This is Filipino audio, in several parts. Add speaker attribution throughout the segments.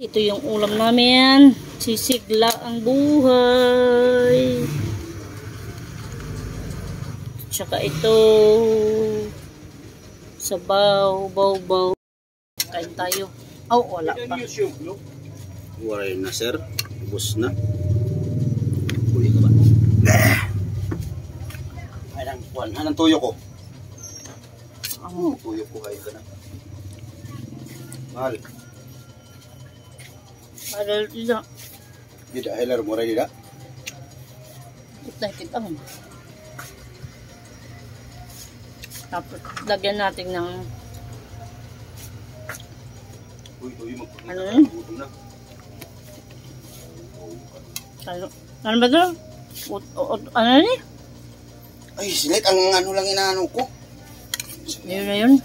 Speaker 1: Ito yung ulam namin. Sisigla ang buhay. Tsaka ito. Sabaw, baw. Kain tayo. Oh, wala pa.
Speaker 2: Wala na sir. Ubus na.
Speaker 3: Huli ka ba? Anong tuyo ko? Tuyo ko kayo ka na. Mahal.
Speaker 1: Adal ila.
Speaker 3: Tidak, helar murah tidak.
Speaker 1: Kita mo. Tapos lagyan natin ng ano yun? Ano ba ito? Ano yun eh?
Speaker 3: Ay, silit ang ano lang inaano ko.
Speaker 1: Yun na yun.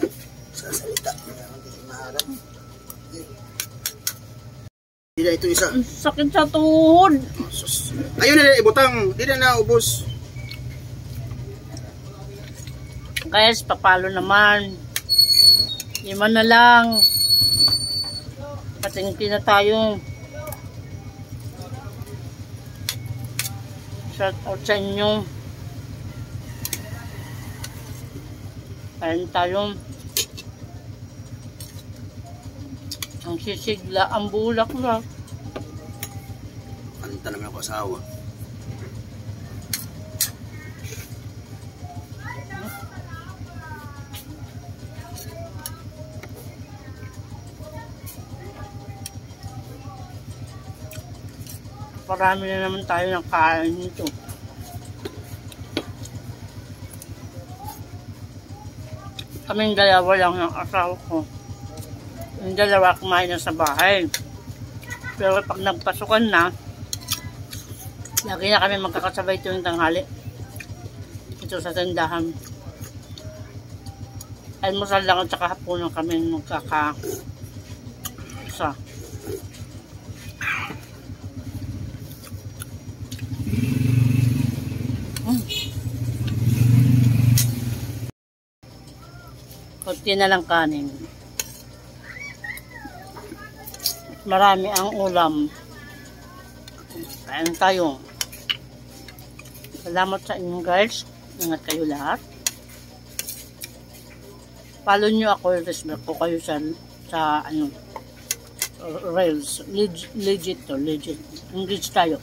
Speaker 3: Sasalita. Tidak itu isa.
Speaker 1: Ang sakit sa tuhod.
Speaker 3: Ayun na ibutang. Hindi na naubos.
Speaker 1: Guys, papalo naman. Lima na lang. Patingki na tayo. Shout out sa inyo. Kain tayo. Ang sisigla, ang bulaklak.
Speaker 3: Kanta naman ako asawa.
Speaker 1: Parami na naman tayo ng kain nito. Kaming dalawa lang ng asawa ko. Yung dalawa kumain na sa bahay. Pero pag nagpasukan na, lagi na kami magkakasabay tuwing tanghali. Ito sa tindahan. Almusal lang at saka hapunan kami magkaka-isa. Kunti na lang kanin. Marami ang ulam. Kain tayo. Salamat sa inyo guys. Ingat kayo lahat. Follow nyo ako. Respect ko kayo sa ano, Rails. Legit to. Legit. English tayo.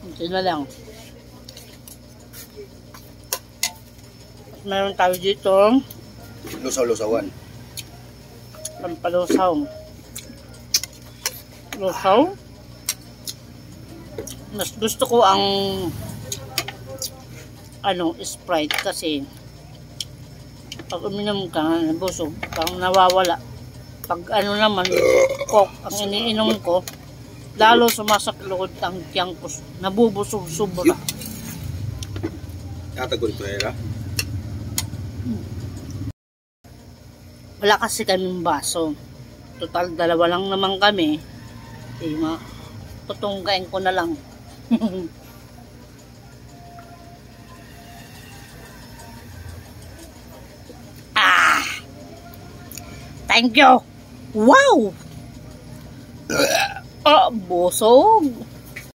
Speaker 1: Ito na lang. Meron tayo dito.
Speaker 3: Lusaw-lusawan.
Speaker 1: Pampalusaw. Lusaw. Mas gusto ko ang ano, Sprite kasi pag uminom ka, nabusog, parang nawawala. Pag ano naman, Coke, ang iniinom ko, lalo sumasaklod ang tiyang ko, nabubusog sobra.
Speaker 3: Tatagol ito era.
Speaker 1: Wala kasi kaming baso. Total, dalawa lang naman kami. Tutungkain ko na lang. Thank you! Wow! Busog!